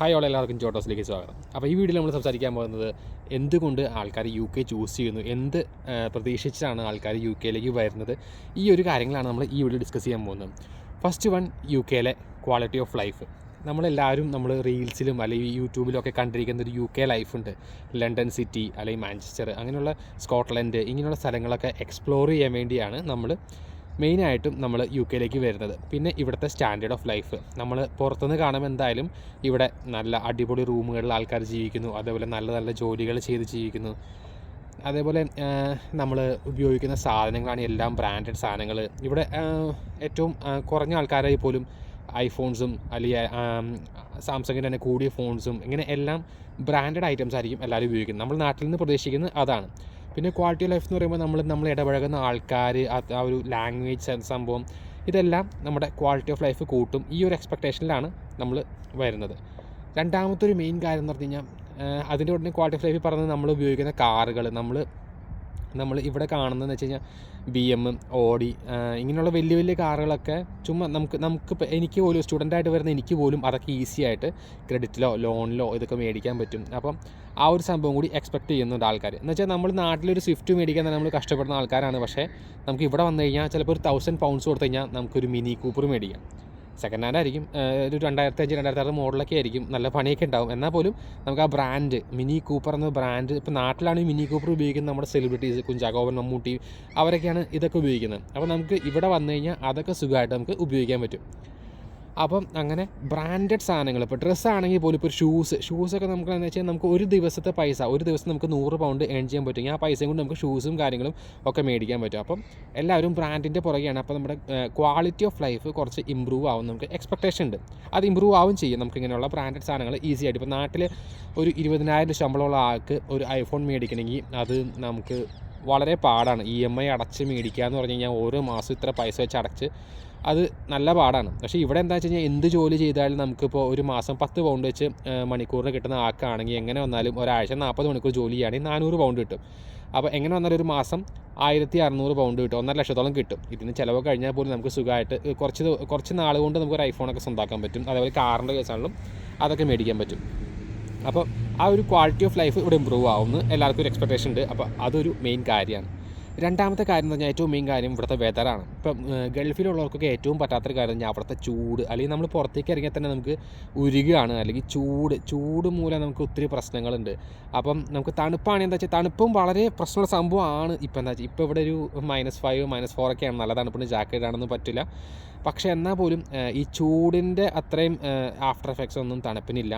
Hi എല്ലാവർക്കും ജോട്ടോസിലേക്ക് സ്വാഗതം. അപ്പോൾ ഈ വീഡിയോയിൽ നമ്മൾ സംസാരിക്കാൻ പോകുന്നത് എന്തുകൊണ്ട് ആൾക്കാർ UK ചൂസ് ചെയ്യുന്നു, എന്ത് പ്രതീക്ഷിച്ചാണ് ആൾക്കാർ UKയിലേക്ക് വരുന്നത്, ഈ ഒരു കാര്യങ്ങളാണ് നമ്മൾ ഈ വീഡിയോ ഡിസ്കസ് ചെയ്യാൻ പോകുന്നത്. ഫസ്റ്റ് വൺ, UKയിലെ ക്വാളിറ്റി ഓഫ് ലൈഫ്. നമ്മളെല്ലാവരും റീൽസിലും അല്ലെങ്കിൽ യൂട്യൂബിലൊക്കെ കണ്ടിരിക്കുന്ന ഒരു UK ലൈഫുണ്ട്. ലണ്ടൻ സിറ്റി അല്ലെങ്കിൽ മാഞ്ചസ്റ്റർ, അങ്ങനെയുള്ള സ്കോട്ട്ലൻഡ്, ഇങ്ങനെയുള്ള സ്ഥലങ്ങളൊക്കെ എക്സ്പ്ലോർ ചെയ്യാൻ വേണ്ടിയാണ് മെയിനായിട്ടും നമ്മൾ UKയിലേക്ക് വരുന്നത്. പിന്നെ ഇവിടുത്തെ സ്റ്റാൻഡേർഡ് ഓഫ് ലൈഫ് നമ്മൾ പുറത്തുനിന്ന് കാണുമ്പോൾ എന്തായാലും ഇവിടെ നല്ല അടിപൊളി റൂമുകളിൽ ആൾക്കാർ ജീവിക്കുന്നു, അതേപോലെ നല്ല നല്ല ജോലികൾ ചെയ്ത് ജീവിക്കുന്നു. അതേപോലെ നമ്മൾ ഉപയോഗിക്കുന്ന സാധനങ്ങളാണ് എല്ലാം ബ്രാൻഡഡ് സാധനങ്ങൾ. ഇവിടെ ഏറ്റവും കുറഞ്ഞ ആൾക്കാരായി പോലും ഐഫോൺസും അല്ലെങ്കിൽ സാംസങ്ങിൻ്റെ തന്നെ കൂടിയ ഫോൺസും ഇങ്ങനെ എല്ലാം ബ്രാൻഡഡ് ഐറ്റംസ് ആയിരിക്കും എല്ലാവരും ഉപയോഗിക്കുന്നത്. നമ്മൾ നാട്ടിൽ നിന്ന് പ്രതീക്ഷിക്കുന്നത് അതാണ്. പിന്നെ ക്വാളിറ്റി ഓഫ് ലൈഫ് എന്ന് പറയുമ്പോൾ നമ്മൾ ഇടപഴകുന്ന ആൾക്കാർ, ആ ഒരു ലാംഗ്വേജ് സംഭവം, ഇതെല്ലാം നമ്മുടെ ക്വാളിറ്റി ഓഫ് ലൈഫ് കൂട്ടും. ഈ ഒരു എക്സ്പെക്റ്റേഷനിലാണ് നമ്മൾ വരുന്നത്. രണ്ടാമത്തെ ഒരു മെയിൻ കാര്യം എന്ന് പറഞ്ഞു കഴിഞ്ഞാൽ അതിൻ്റെ ഉടനെ ക്വാളിറ്റി ഓഫ് ലൈഫിൽ പറഞ്ഞത് നമ്മൾ ഉപയോഗിക്കുന്ന കാറുകൾ. നമ്മൾ ഇവിടെ കാണുന്നതെന്ന് വെച്ച് കഴിഞ്ഞാൽ BM, Audi, ഇങ്ങനെയുള്ള വലിയ വലിയ കാറുകളൊക്കെ ചുമ്മാ നമുക്ക് എനിക്ക് പോലും സ്റ്റുഡൻ്റായിട്ട് വരുന്ന എനിക്ക് പോലും അതൊക്കെ ഈസി ആയിട്ട് ക്രെഡിറ്റിലോ ലോണിലോ ഇതൊക്കെ മേടിക്കാൻ പറ്റും. അപ്പം ആ ഒരു സംഭവം കൂടി എക്സ്പെക്റ്റ് ചെയ്യുന്നുണ്ട് ആൾക്കാർ. എന്ന് വെച്ചാൽ നമ്മൾ നാട്ടിലൊരു സ്വിഫ്റ്റ് മേടിക്കാൻ തന്നെ നമ്മൾ കഷ്ടപ്പെടുന്ന ആൾക്കാരാണ്. പക്ഷേ നമുക്ക് ഇവിടെ വന്നു കഴിഞ്ഞാൽ ചിലപ്പോൾ ഒരു 1000 pounds കൊടുത്തു കഴിഞ്ഞാൽ നമുക്കൊരു മിനി കൂപ്പർ മേടിക്കാം. സെക്കൻഡ് ഹാൻഡ് ആയിരിക്കും, ഒരു 2005, 2006 മോഡലൊക്കെ ആയിരിക്കും, നല്ല പണിയൊക്കെ ഉണ്ടാവും. എന്നാൽ പോലും നമുക്ക് ആ ബ്രാൻഡ് മിനി കൂപ്പർ എന്ന ബ്രാൻഡ്, ഇപ്പോൾ നാട്ടിലാണ് മിനി കൂപ്പർ ഉപയോഗിക്കുന്നത് നമ്മുടെ സെലിബ്രിറ്റീസ്, കുഞ്ചാക്കോബൻ, മമ്മൂട്ടി, അവരൊക്കെയാണ് ഇതൊക്കെ ഉപയോഗിക്കുന്നത്. അപ്പോൾ നമുക്ക് ഇവിടെ വന്നു കഴിഞ്ഞാൽ അതൊക്കെ സുഖമായിട്ട് നമുക്ക് ഉപയോഗിക്കാൻ പറ്റും. അപ്പം അങ്ങനെ ബ്രാൻഡഡ് സാധനങ്ങൾ, ഇപ്പോൾ ഡ്രസ്സാണെങ്കിൽ പോലും, ഇപ്പോൾ ഷൂസൊക്കെ നമുക്ക് എന്താ വെച്ചാൽ നമുക്ക് ഒരു ദിവസം നമുക്ക് 100 pound ഏൺ ചെയ്യാൻ പറ്റും. ആ പൈസയും കൊണ്ട് നമുക്ക് ഷൂസും കാര്യങ്ങളും ഒക്കെ മേടിക്കാൻ പറ്റും. അപ്പം എല്ലാവരും ബ്രാൻഡിൻ്റെ പുറകെയാണ്. അപ്പോൾ നമ്മുടെ ക്വാളിറ്റി ഓഫ് ലൈഫ് കുറച്ച് ഇമ്പ്രൂവ് ആവും, നമുക്ക് എക്സ്പെക്റ്റേഷൻ ഉണ്ട്. അത് ഇമ്പ്രൂവ് ആവും ചെയ്യും നമുക്ക് ഇങ്ങനെയുള്ള ബ്രാൻഡഡ് സാധനങ്ങൾ ഈസി ആയിട്ട്. ഇപ്പോൾ നാട്ടിൽ ഒരു 20,000 ശമ്പളമുള്ള ആൾക്ക് ഒരു ഐഫോൺ മേടിക്കണമെങ്കിൽ അത് നമുക്ക് വളരെ പാടാണ്. EMI അടച്ച് മേടിക്കുക എന്ന് പറഞ്ഞു കഴിഞ്ഞാൽ ഓരോ മാസം ഇത്ര പൈസ വെച്ച് അടച്ച് അത് നല്ല പാടാണ്. പക്ഷേ ഇവിടെ എന്താ വെച്ച് കഴിഞ്ഞാൽ എന്ത് ജോലി ചെയ്താലും നമുക്കിപ്പോൾ ഒരു മാസം 10 pound വെച്ച് മണിക്കൂറിന് കിട്ടുന്ന ആൾക്കാണെങ്കിൽ എങ്ങനെ വന്നാലും ഒരാഴ്ച 40 മണിക്കൂർ ജോലി ചെയ്യുകയാണെങ്കിൽ 400 pound കിട്ടും. അപ്പോൾ എങ്ങനെ വന്നാലും ഒരു മാസം 1600 pound കിട്ടും, 1.5 ലക്ഷത്തോളം കിട്ടും. ഇതിന് ചിലവ് കഴിഞ്ഞാൽ പോലും നമുക്ക് സുഖമായിട്ട് കുറച്ച് നാൾ കൊണ്ട് നമുക്ക് ഒരു ഐഫോണൊക്കെ സ്വന്തമാക്കാൻ പറ്റും. അതേപോലെ കാറിൻ്റെ കേസാണെങ്കിലും അതൊക്കെ മേടിക്കാൻ പറ്റും. അപ്പോൾ ആ ഒരു ക്വാളിറ്റി ഓഫ് ലൈഫ് ഇവിടെ ഇമ്പ്രൂവ് ആവുമെന്ന് എല്ലാവർക്കും ഒരു എക്സ്പെക്റ്റേഷൻ ഉണ്ട്. അപ്പോൾ അതൊരു മെയിൻ കാര്യമാണ്. രണ്ടാമത്തെ കാര്യം എന്ന് പറഞ്ഞാൽ ഏറ്റവും മെയിൻ കാര്യം ഇവിടുത്തെ വെതറാണ്. ഇപ്പം ഗൾഫിലുള്ളവർക്കൊക്കെ ഏറ്റവും പറ്റാത്തൊരു കാര്യം പറഞ്ഞാൽ അവിടുത്തെ ചൂട്. അല്ലെങ്കിൽ നമ്മൾ പുറത്തേക്ക് ഇറങ്ങിയാൽ തന്നെ നമുക്ക് ഉരുകുകയാണ്, അല്ലെങ്കിൽ ചൂട് മൂലം നമുക്ക് ഒത്തിരി പ്രശ്നങ്ങളുണ്ട്. അപ്പം നമുക്ക് തണുപ്പാണ്, എന്താ വെച്ചാൽ തണുപ്പും വളരെ പ്രശ്നമുള്ള സംഭവമാണ്. ഇപ്പം എന്താ വെച്ചാൽ ഇപ്പോൾ ഇവിടെ ഒരു -5, -4 ഒക്കെയാണ്. നല്ല തണുപ്പിന് ജാക്കറ്റ് ഇടാനൊന്നും പറ്റില്ല. പക്ഷേ എന്നാൽ പോലും ഈ ചൂടിൻ്റെ അത്രയും ആഫ്റ്റർ എഫക്ട്സ് ഒന്നും തണുപ്പിനില്ല.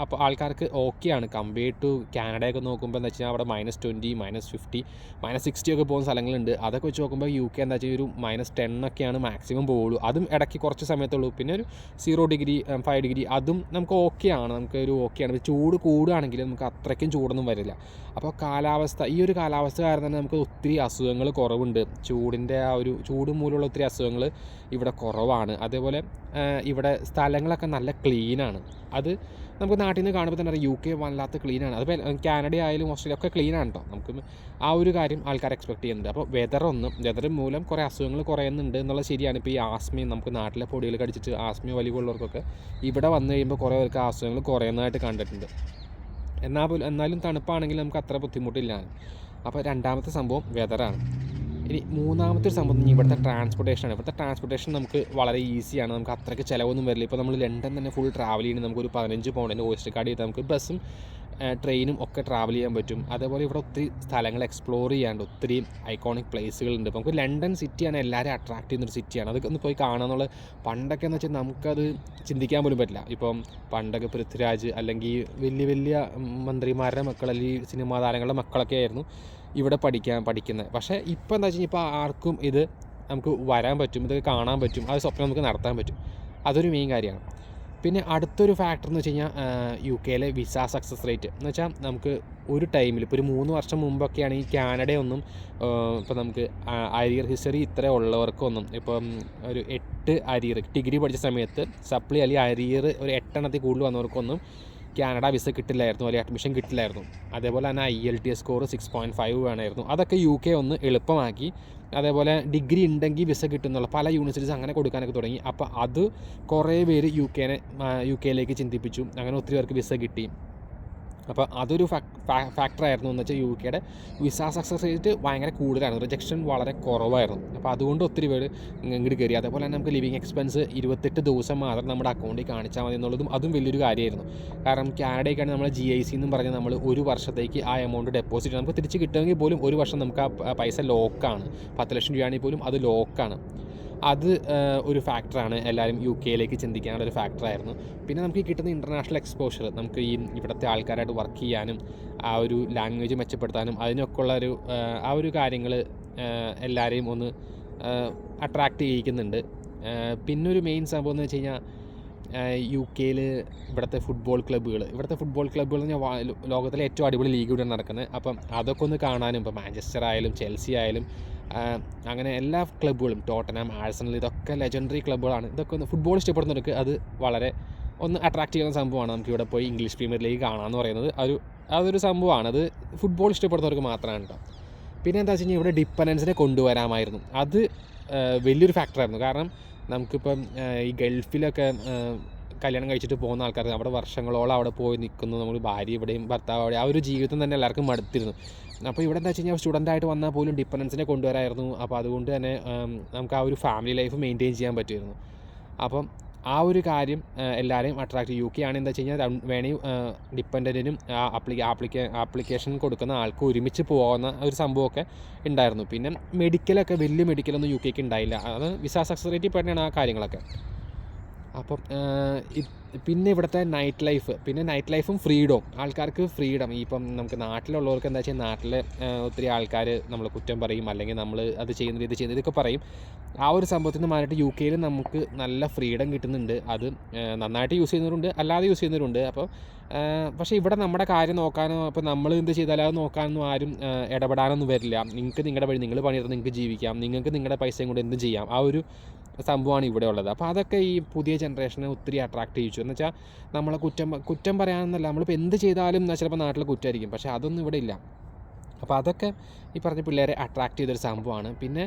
അപ്പോൾ ആൾക്കാർക്ക് ഓക്കെയാണ്. കമ്പയർ ടു കാനഡയൊക്കെ നോക്കുമ്പോൾ എന്താ വെച്ചാൽ അവിടെ -20, -50, -60 ഒക്കെ പോകുന്ന സ്ഥലങ്ങളുണ്ട്. അതൊക്കെ വെച്ച് നോക്കുമ്പോൾ UK എന്താ വെച്ചാൽ ഒരു -10 ഒക്കെയാണ് മാക്സിമം പോവുള്ളൂ. അതും ഇടയ്ക്ക് കുറച്ച് സമയത്തുള്ളൂ. പിന്നെ ഒരു 0 degree, 5 degree അതും നമുക്ക് ഓക്കെയാണ്. ചൂട് കൂടുകയാണെങ്കിൽ നമുക്ക് അത്രയ്ക്കും ചൂടൊന്നും വരില്ല. അപ്പോൾ ഈ ഒരു കാലാവസ്ഥ കാരണം തന്നെ നമുക്ക് ഒത്തിരി അസുഖങ്ങൾ കുറവുണ്ട്. ചൂടിൻ്റെ ആ ഒരു ചൂട് മൂലമുള്ള ഒത്തിരി അസുഖങ്ങൾ ഇവിടെ കുറവാണ്. അതേപോലെ ഇവിടെ സ്ഥലങ്ങളൊക്കെ നല്ല ക്ലീനാണ്. അത് നമുക്ക് നാട്ടിൽ നിന്ന് കാണുമ്പോൾ തന്നെ UK വല്ലാത്ത ക്ലീനാണ്. അതിപ്പോൾ കാനഡ ആയാലും ഓസ്ട്രേലിയ ഒക്കെ ക്ലീനാണ് കേട്ടോ. നമുക്ക് ആ ഒരു കാര്യം ആൾക്കാർ എക്സ്പെക്ട് ചെയ്യുന്നുണ്ട്. അപ്പോൾ വെതർ മൂലം കുറേ അസുഖങ്ങൾ കുറയുന്നുണ്ട് എന്നുള്ളത് ശരിയാണ്. ഇപ്പോൾ ഈ ആസ്മയും നമുക്ക് നാട്ടിലെ പൊടികൾ കടിച്ചിട്ട് ആസ്മയും വലിവുള്ളവർക്കൊക്കെ ഇവിടെ വന്നു കഴിയുമ്പോൾ കുറേ പേർക്ക് അസുഖങ്ങൾ കുറയുന്നതായിട്ട് കണ്ടിട്ടുണ്ട്. എന്നാലും തണുപ്പാണെങ്കിൽ നമുക്ക് അത്ര ബുദ്ധിമുട്ടില്ല. അപ്പോൾ രണ്ടാമത്തെ സംഭവം വെതറാണ്. ഇനി മൂന്നാമത്തെ ഒരു സംഭവം ഇവിടുത്തെ ട്രാൻസ്പോർട്ടേഷനാണ്. ഇവിടുത്തെ ട്രാൻസ്പോർട്ടേഷൻ നമുക്ക് വളരെ ഈസിയാണ്. നമുക്ക് അത്രയ്ക്ക് ചിലവൊന്നും വരില്ല. ഇപ്പോൾ നമ്മൾ ലണ്ടൻ തന്നെ ഫുൾ ട്രാവൽ ചെയ്യുന്നത് നമുക്കൊരു 15 pound ഓയിസ്റ്റർ കാർഡ് ചെയ്താൽ നമുക്ക് ബസ്സും ട്രെയിനും ഒക്കെ ട്രാവൽ ചെയ്യാൻ പറ്റും. അതേപോലെ ഇവിടെ ഒത്തിരി സ്ഥലങ്ങൾ എക്സ്പ്ലോർ ചെയ്യാണ്ട് ഒത്തിരി ഐക്കോണിക് പ്ലേസുകളുണ്ട്. ഇപ്പോൾ നമുക്ക് ലണ്ടൻ സിറ്റിയാണ് എല്ലാവരും അട്രാക്ട് ചെയ്യുന്നൊരു സിറ്റിയാണ്. അതൊക്കെ ഒന്ന് പോയി കാണാമെന്നുള്ളത് പണ്ടൊക്കെ എന്ന് വെച്ചാൽ നമുക്കത് ചിന്തിക്കാൻ പോലും പറ്റില്ല. ഇപ്പം പണ്ടൊക്കെ പൃഥ്വിരാജ് അല്ലെങ്കിൽ വലിയ മന്ത്രിമാരുടെ മക്കൾ അല്ലെങ്കിൽ സിനിമാ താരങ്ങളുടെ മക്കളൊക്കെ ആയിരുന്നു ഇവിടെ പഠിക്കുന്നത്. പക്ഷേ ഇപ്പോൾ എന്താ വെച്ച് കഴിഞ്ഞാൽ ഇപ്പോൾ ആർക്കും ഇത് നമുക്ക് വരാൻ പറ്റും, ഇത് കാണാൻ പറ്റും, അത് സ്വപ്നം നമുക്ക് നടത്താൻ പറ്റും. അതൊരു മെയിൻ കാര്യമാണ്. പിന്നെ അടുത്തൊരു ഫാക്ടർ എന്ന് വെച്ച് കഴിഞ്ഞാൽ UKയിലെ വിസ സക്സസ് റേറ്റ് എന്ന് വെച്ചാൽ നമുക്ക് ഒരു ടൈമിൽ ഇപ്പോൾ ഒരു 3 വർഷം മുമ്പൊക്കെ ആണെങ്കിൽ കാനഡയൊന്നും ഇപ്പോൾ നമുക്ക് അരിയർ ഹിസ്റ്ററി ഇത്ര ഉള്ളവർക്കൊന്നും ഇപ്പം ഒരു 8 അരിയർ ഡിഗ്രി പഠിച്ച സമയത്ത് സപ്ലി അല്ലെങ്കിൽ അരിയർ ഒരു 8 എണ്ണത്തിൽ കൂടുതൽ വന്നവർക്കൊന്നും കാനഡ വിസ കിട്ടില്ലായിരുന്നു, അല്ലെങ്കിൽ അഡ്മിഷൻ കിട്ടില്ലായിരുന്നു. അതേപോലെ തന്നെ IELTS സ്കോർ 6.5 വേണമായിരുന്നു. അതൊക്കെ UK ഒന്ന് എളുപ്പമാക്കി അതേപോലെ ഡിഗ്രി ഉണ്ടെങ്കിൽ വിസ കിട്ടുന്നുള്ള പല യൂണിവേഴ്സിറ്റീസ് അങ്ങനെ കൊടുക്കാനൊക്കെ തുടങ്ങി. അപ്പോൾ അത് കുറേ പേര് യു കെയിലേക്ക് ചിന്തിപ്പിച്ചു. അങ്ങനെ ഒത്തിരി പേർക്ക് വിസ കിട്ടി. അപ്പോൾ അതൊരു ഫാക്ടറായിരുന്നു. എന്ന് വെച്ചാൽ UK വിസ സക്സസ് റേറ്റ് ഭയങ്കര കൂടുതലാണ്, റിജക്ഷൻ വളരെ കുറവായിരുന്നു. അപ്പോൾ അതുകൊണ്ട് ഒത്തിരി പേര് ഇങ്ങോട്ട് കയറി. അതേപോലെ തന്നെ നമുക്ക് ലിവിങ് എക്സ്പെൻസ് 28 ദിവസം മാത്രം നമ്മുടെ അക്കൗണ്ടിൽ കാണിച്ചാൽ മതി എന്നുള്ളതും അതും വലിയൊരു കാര്യമായിരുന്നു. കാരണം കാനഡയ്ക്കാണ് നമ്മൾ GIC എന്നും പറഞ്ഞ് നമ്മൾ ഒരു വർഷത്തേക്ക് ആ എമൗണ്ട് ഡെപ്പോസിറ്റ് നമുക്ക് തിരിച്ച് കിട്ടുമെങ്കിൽ പോലും ഒരു വർഷം നമുക്ക് ആ പൈസ ലോക്കാണ്. 10 ലക്ഷം രൂപയാണെങ്കിൽ പോലും അത് ലോക്കാണ്. അത് ഒരു ഫാക്ടറാണ് എല്ലാവരും UK ചിന്തിക്കാനുള്ള ഒരു ഫാക്ടറായിരുന്നു. പിന്നെ നമുക്ക് ഈ കിട്ടുന്ന ഇൻ്റർനാഷണൽ എക്സ്പോഷർ, നമുക്ക് ഈ ഇവിടുത്തെ ആൾക്കാരായിട്ട് വർക്ക് ചെയ്യാനും ആ ഒരു ലാംഗ്വേജ് മെച്ചപ്പെടുത്താനും അതിനൊക്കെ ഉള്ള ആ ഒരു കാര്യങ്ങൾ എല്ലാവരെയും ഒന്ന് അട്രാക്റ്റ് ചെയ്യിക്കുന്നുണ്ട്. പിന്നൊരു മെയിൻ സംഭവം എന്ന് വെച്ച് കഴിഞ്ഞാൽ UK ഇവിടുത്തെ ഫുട്ബോൾ ക്ലബ്ബുകൾ എന്ന് പറഞ്ഞാൽ ലോകത്തിലെ ഏറ്റവും അടിപൊളി ലീഗ് ഇവിടെ നടക്കുന്നത്. അപ്പം അതൊക്കെ ഒന്ന് കാണാനും, ഇപ്പോൾ മാഞ്ചസ്റ്റർ ആയാലും ചെൽസി ആയാലും അങ്ങനെ എല്ലാ ക്ലബ്ബുകളും, ടോട്ടനാം, ആഴ്സണൽ, ഇതൊക്കെ ലെജൻഡറി ക്ലബ്ബുകളാണ്. ഇതൊക്കെ ഒന്ന് ഫുട്ബോൾ ഇഷ്ടപ്പെടുന്നവർക്ക് അത് വളരെ ഒന്ന് അട്രാക്റ്റ് ചെയ്യുന്ന സംഭവമാണ്. നമുക്ക് ഇവിടെ പോയി ഇംഗ്ലീഷ് പ്രീമിയർ ലീഗ് കാണാമെന്ന് പറയുന്നത് അതൊരു സംഭവമാണ്. അത് ഫുട്ബോൾ ഇഷ്ടപ്പെടുന്നവർക്ക് മാത്രമാണ് കേട്ടോ. പിന്നെ എന്താ വെച്ച് കഴിഞ്ഞാൽ ഇവിടെ ഡിപ്പെൻഡൻസിനെ കൊണ്ടുവരാമായിരുന്നു. അത് വലിയൊരു ഫാക്ടറായിരുന്നു. കാരണം നമുക്കിപ്പം ഈ ഗൾഫിലൊക്കെ കല്യാണം കഴിച്ചിട്ട് പോകുന്ന ആൾക്കാർ അവിടെ വർഷങ്ങളോളം അവിടെ പോയി നിൽക്കുന്നു. നമ്മൾ ഭാര്യ ഇവിടെയും ഭർത്താവ് അവിടെ, ആ ഒരു ജീവിതം തന്നെ എല്ലാവർക്കും മടുത്തിരുന്നു. അപ്പോൾ ഇവിടെ എന്താ വെച്ച് കഴിഞ്ഞാൽ സ്റ്റുഡൻ്റായിട്ട് വന്നാൽ പോലും ഡിപ്പെൻഡൻസിനെ കൊണ്ടുവരായിരുന്നു. അപ്പോൾ അതുകൊണ്ട് തന്നെ നമുക്ക് ആ ഒരു ഫാമിലി ലൈഫ് മെയിൻറ്റെയിൻ ചെയ്യാൻ പറ്റുമായിരുന്നു. അപ്പം ആ ഒരു കാര്യം എല്ലാവരെയും അട്രാക്റ്റ് ചെയ്യും. UK ആണെങ്കിൽ എന്താ വെച്ച് കഴിഞ്ഞാൽ വേണമെങ്കിൽ ഡിപ്പെൻഡൻറ്റിനും ആപ്ലിക്കേഷൻ കൊടുക്കുന്ന ആൾക്ക് ഒരുമിച്ച് പോകുന്ന ഒരു സംഭവമൊക്കെ ഉണ്ടായിരുന്നു. പിന്നെ മെഡിക്കലൊക്കെ വലിയ മെഡിക്കലൊന്നും UK ഉണ്ടായില്ല. അത് വിസ സക്സസ് റേറ്റിൽ പെടുന്നതാണ് ആ കാര്യങ്ങളൊക്കെ. അപ്പം പിന്നെ ഇവിടുത്തെ നൈറ്റ് ലൈഫും ഫ്രീഡവും, ആൾക്കാർക്ക് ഫ്രീഡം. ഇപ്പം നമുക്ക് നാട്ടിലുള്ളവർക്ക് എന്താ വെച്ചാൽ നാട്ടിൽ ഒത്തിരി ആൾക്കാർ നമ്മൾ കുറ്റം പറയും, അല്ലെങ്കിൽ നമ്മൾ അത് ചെയ്യുന്നത് ഇത് ചെയ്യുന്നത് ഇതൊക്കെ പറയും. ആ ഒരു സംഭവത്തിൽ നിന്ന് മാറിയിട്ട് UK നമുക്ക് നല്ല ഫ്രീഡം കിട്ടുന്നുണ്ട്. അത് നന്നായിട്ട് യൂസ് ചെയ്യുന്നവരുണ്ട്, അല്ലാതെ യൂസ് ചെയ്യുന്നവരുണ്ട്. അപ്പോൾ പക്ഷേ ഇവിടെ നമ്മുടെ കാര്യം നോക്കാനോ അപ്പോൾ നമ്മൾ എന്ത് ചെയ്താലും അത് നോക്കാനൊന്നും ആരും ഇടപെടാനൊന്നും വരില്ല. നിങ്ങൾക്ക് നിങ്ങളുടെ വഴി നിങ്ങൾ പണിയെടുത്ത് നിങ്ങൾക്ക് ജീവിക്കാം, നിങ്ങൾക്ക് നിങ്ങളുടെ പൈസയും കൊണ്ട് എന്തും ചെയ്യാം. ആ ഒരു സംഭവമാണ് ഇവിടെ ഉള്ളത്. അപ്പോൾ അതൊക്കെ ഈ പുതിയ ജനറേഷനെ ഒത്തിരി അട്രാക്റ്റ് ചെയ്യിച്ചു. എന്ന് വെച്ചാൽ നമ്മളെ കുറ്റം പറയാമെന്നല്ല, നമ്മളിപ്പോൾ എന്ത് ചെയ്താലും ചിലപ്പോൾ നാട്ടിൽ കുറ്റമായിരിക്കും, പക്ഷേ അതൊന്നും ഇവിടെ ഇല്ല. അപ്പോൾ അതൊക്കെ ഈ പറഞ്ഞ പിള്ളേരെ അട്രാക്റ്റ് ചെയ്തൊരു സംഭവമാണ്. പിന്നെ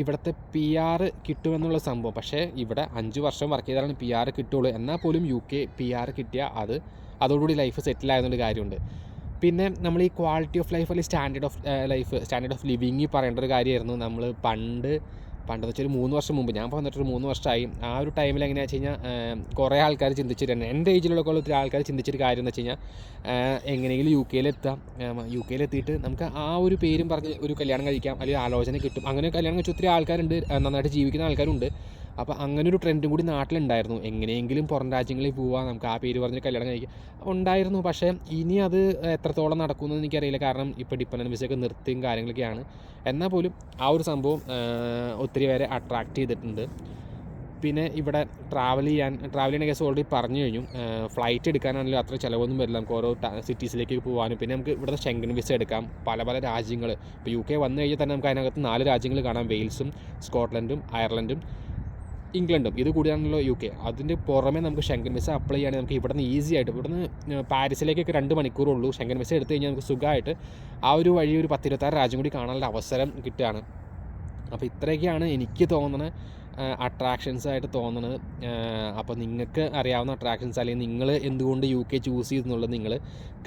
ഇവിടുത്തെ PR കിട്ടുമെന്നുള്ള സംഭവം, പക്ഷേ ഇവിടെ 5 വർഷം വർക്ക് ചെയ്താലാണ് PR കിട്ടുള്ളൂ. എന്നാൽ പോലും UK PR കിട്ടിയാൽ അതോടുകൂടി ലൈഫ് സെറ്റിലായെന്നൊരു കാര്യമുണ്ട്. പിന്നെ നമ്മൾ ഈ ക്വാളിറ്റി ഓഫ് ലൈഫ് അല്ലെങ്കിൽ സ്റ്റാൻഡേർഡ് ഓഫ് ലിവിങ് പറയേണ്ട ഒരു കാര്യമായിരുന്നു. നമ്മൾ പണ്ടെന്ന് വെച്ചാൽ ഒരു 3 വർഷം മുമ്പ്, ഞാൻ വന്നിട്ടൊരു 3 വർഷമായി. ആ ഒരു ടൈമിൽ എങ്ങനെയാണെന്ന് വെച്ച് കഴിഞ്ഞാൽ കുറേ ആൾക്കാർ ചിന്തിച്ചിട്ടുണ്ട്, എൻ്റെ ഏജിലുള്ള ഒത്തിരി ആൾക്കാർ ചിന്തിച്ചൊരു കാര്യം എന്ന് വെച്ച് കഴിഞ്ഞാൽ എങ്ങനെയെങ്കിലും UK എത്തിയിട്ട് നമുക്ക് ആ ഒരു പേരും പറഞ്ഞ് ഒരു കല്യാണം കഴിക്കാം, അല്ലെങ്കിൽ ആലോചന കിട്ടും. അങ്ങനെ കല്യാണം കഴിച്ച ഒത്തിരി ആൾക്കാരുണ്ട്, നന്നായിട്ട് ജീവിക്കുന്ന ആൾക്കാരുണ്ട്. അപ്പോൾ അങ്ങനെ ഒരു ട്രെൻഡും കൂടി നാട്ടിലുണ്ടായിരുന്നു. എങ്ങനെയെങ്കിലും പുറം രാജ്യങ്ങളിൽ പോവാം, നമുക്ക് ആ പേര് പറഞ്ഞ് കല്യാണം കഴിക്കാം ഉണ്ടായിരുന്നു. പക്ഷേ ഇനി അത് എത്രത്തോളം നടക്കുമെന്ന് എനിക്കറിയില്ല. കാരണം ഇപ്പോൾ ഡിപ്പെൻഡൻറ്റ് വിസയൊക്കെ നിർത്തിയും കാര്യങ്ങളൊക്കെയാണ്. എന്നാൽ പോലും ആ ഒരു സംഭവം ഒത്തിരി പേരെ അട്രാക്റ്റ് ചെയ്തിട്ടുണ്ട്. പിന്നെ ഇവിടെ ട്രാവൽ ചെയ്യുന്ന കേസ് ഓൾറെഡി പറഞ്ഞു കഴിഞ്ഞു. ഫ്ലൈറ്റ് എടുക്കാനാണെങ്കിലും അത്ര ചിലവൊന്നും വരില്ല. നമുക്ക് ഓരോ സിറ്റീസിലേക്ക് പോകാനും, പിന്നെ നമുക്ക് ഇവിടുത്തെ ഷെങ്കൻ വിസ എടുക്കാം. പല രാജ്യങ്ങൾ ഇപ്പോൾ UK വന്നു കഴിഞ്ഞാൽ തന്നെ നമുക്ക് അതിനകത്ത് 4 രാജ്യങ്ങൾ കാണാം: വെയിൽസും, സ്കോട്ട്ലൻഡും, അയർലൻഡും, ഇംഗ്ലണ്ടും. ഇത് കൂടിയാണല്ലോ UK. അതിൻ്റെ പുറമെ നമുക്ക് ഷെങ്കൻ വിസ അപ്ലൈ ചെയ്യുകയാണെങ്കിൽ നമുക്ക് ഇവിടുന്ന് ഈസി ആയിട്ട്, ഇവിടുന്ന് പാരീസിലേക്കൊക്കെ 2 മണിക്കൂറുള്ളൂ. ഷെങ്കൻ വിസ എടുത്തു കഴിഞ്ഞാൽ നമുക്ക് സുഖമായിട്ട് ആ ഒരു വഴി ഒരു 10-26 രാജ്യം കൂടി കാണാനുള്ള അവസരം കിട്ടുകയാണ്. അപ്പോൾ ഇത്രയൊക്കെയാണ് എനിക്ക് തോന്നുന്നത് അട്രാക്ഷൻസായിട്ട് തോന്നുന്നത്. അപ്പോൾ നിങ്ങൾക്ക് അറിയാവുന്ന അട്രാക്ഷൻസ്, അല്ലെങ്കിൽ നിങ്ങൾ എന്തുകൊണ്ട് UK ചൂസ് ചെയ്തെന്നുള്ളത് നിങ്ങൾ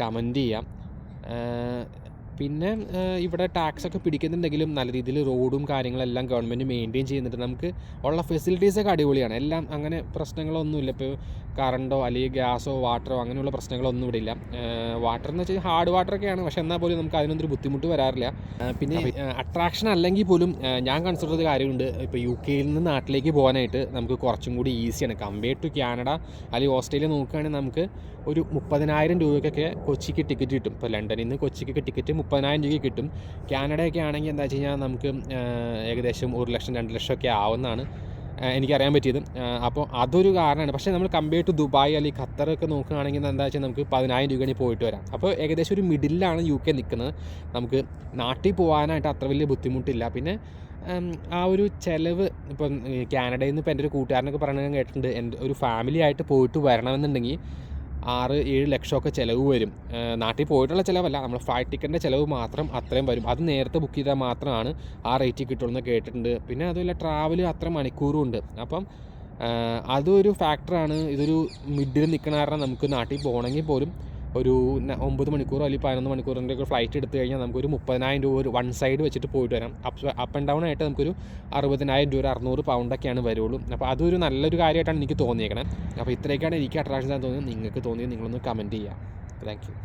കമൻറ്റ് ചെയ്യാം. പിന്നെ ഇവിടെ ടാക്സൊക്കെ പിടിക്കുന്നുണ്ടെങ്കിലും നല്ല രീതിയിൽ റോഡും കാര്യങ്ങളെല്ലാം ഗവൺമെൻറ് മെയിൻറ്റെയിൻ ചെയ്യുന്നുണ്ട്. നമുക്ക് ഉള്ള ഫെസിലിറ്റീസൊക്കെ അടിപൊളിയാണ്. എല്ലാം അങ്ങനെ പ്രശ്നങ്ങളൊന്നുമില്ല. ഇപ്പോൾ കറണ്ടോ അല്ലെങ്കിൽ ഗ്യാസോ വാട്ടറോ അങ്ങനെയുള്ള പ്രശ്നങ്ങളൊന്നും ഇവിടെ ഇല്ല. വാട്ടർ എന്ന് വെച്ചാൽ ഹാർഡ് വാട്ടറൊക്കെയാണ്, പക്ഷേ എന്നാൽ പോലും നമുക്ക് അതിനൊന്നും ബുദ്ധിമുട്ട് വരാറില്ല. പിന്നെ അട്രാക്ഷൻ അല്ലെങ്കിൽ പോലും ഞാൻ കൺസിഡർ ചെയ്ത കാര്യമുണ്ട്. ഇപ്പോൾ UK നിന്ന് നാട്ടിലേക്ക് പോകാനായിട്ട് നമുക്ക് കുറച്ചും കൂടി ഈസിയാണ് കമ്പയർഡ് ടു കാനഡ അല്ലെങ്കിൽ ഓസ്ട്രേലിയ. നോക്കുകയാണെങ്കിൽ നമുക്ക് ഒരു 30,000 രൂപയ്ക്കൊക്കെ കൊച്ചിക്ക് ടിക്കറ്റ് കിട്ടും. ഇപ്പോൾ ലണ്ടനിൽ നിന്ന് കൊച്ചിക്ക് ടിക്കറ്റ് 30,000 രൂപയ്ക്ക് കിട്ടും. കാനഡയൊക്കെ ആണെങ്കിൽ എന്താ വെച്ച് കഴിഞ്ഞാൽ നമുക്ക് ഏകദേശം 1 ലക്ഷം 2 ലക്ഷം ഒക്കെ ആവുമെന്നാണ് എനിക്കറിയാൻ പറ്റിയത്. അപ്പോൾ അതൊരു കാരണമാണ്. പക്ഷേ നമ്മൾ കമ്പയർ ടു ദുബായ് അല്ലെങ്കിൽ ഖത്തറൊക്കെ നോക്കുകയാണെങ്കിൽ എന്താ വെച്ചാൽ നമുക്ക് 10,000 രൂപയാണ് പോയിട്ട് വരാം. അപ്പോൾ ഏകദേശം ഒരു മിഡിലാണ് UK നിൽക്കുന്നത്. നമുക്ക് നാട്ടിൽ പോകാനായിട്ട് അത്ര വലിയ ബുദ്ധിമുട്ടില്ല. പിന്നെ ആ ഒരു ചിലവ് ഇപ്പം കാനഡയിൽ നിന്ന് ഇപ്പോൾ എൻ്റെ ഒരു കൂട്ടുകാരനൊക്കെ പറയണത് കേട്ടിട്ടുണ്ട്, എൻ്റെ ഒരു ഫാമിലി ആയിട്ട് പോയിട്ട് വരണമെന്നുണ്ടെങ്കിൽ 6-7 ലക്ഷമൊക്കെ ചിലവ് വരും. നാട്ടിൽ പോയിട്ടുള്ള ചിലവല്ല, നമ്മൾ ഫ്ലൈറ്റ് ടിക്കറ്റിൻ്റെ ചിലവ് മാത്രം അത്രയും വരും. അത് നേരത്തെ ബുക്ക് ചെയ്താൽ മാത്രമാണ് ആ റേറ്റിൽ കിട്ടുള്ളൂ എന്ന് കേട്ടിട്ടുണ്ട്. പിന്നെ അതുമല്ല ട്രാവൽ അത്ര മണിക്കൂറും ഉണ്ട്. അപ്പം അതൊരു ഫാക്ടറാണ്. ഇതൊരു മിഡിൽ നിൽക്കണ കാരണം നമുക്ക് നാട്ടിൽ പോകണമെങ്കിൽ പോലും ഒരു 9 മണിക്കൂറോ അല്ലെങ്കിൽ 11 മണിക്കൂറിൻ്റെ ഒക്കെ ഫ്ലൈറ്റ് എടുത്തു കഴിഞ്ഞാൽ നമുക്കൊരു 30,000 രൂപ ഒരു വൺ സൈഡ് വെച്ചിട്ട് പോയിട്ട് വരാം. അപ്പ് ആൻഡ് ഡൗൺ ആയിട്ട് നമുക്കൊരു 60,000 രൂപ 600 പൗണ്ടൊക്കെയാണ് വരുള്ളൂ. അപ്പോൾ അതൊരു നല്ലൊരു കാര്യമായിട്ടാണ് എനിക്ക് തോന്നിയേക്കണേ. അപ്പോൾ ഇത്രയൊക്കെയാണ് എനിക്ക് അട്രാക്ഷൻ തോന്നിയത്. നിങ്ങൾക്ക് തോന്നിയത് നിങ്ങളൊന്ന് കമൻറ്റ് ചെയ്യുക. Thank you.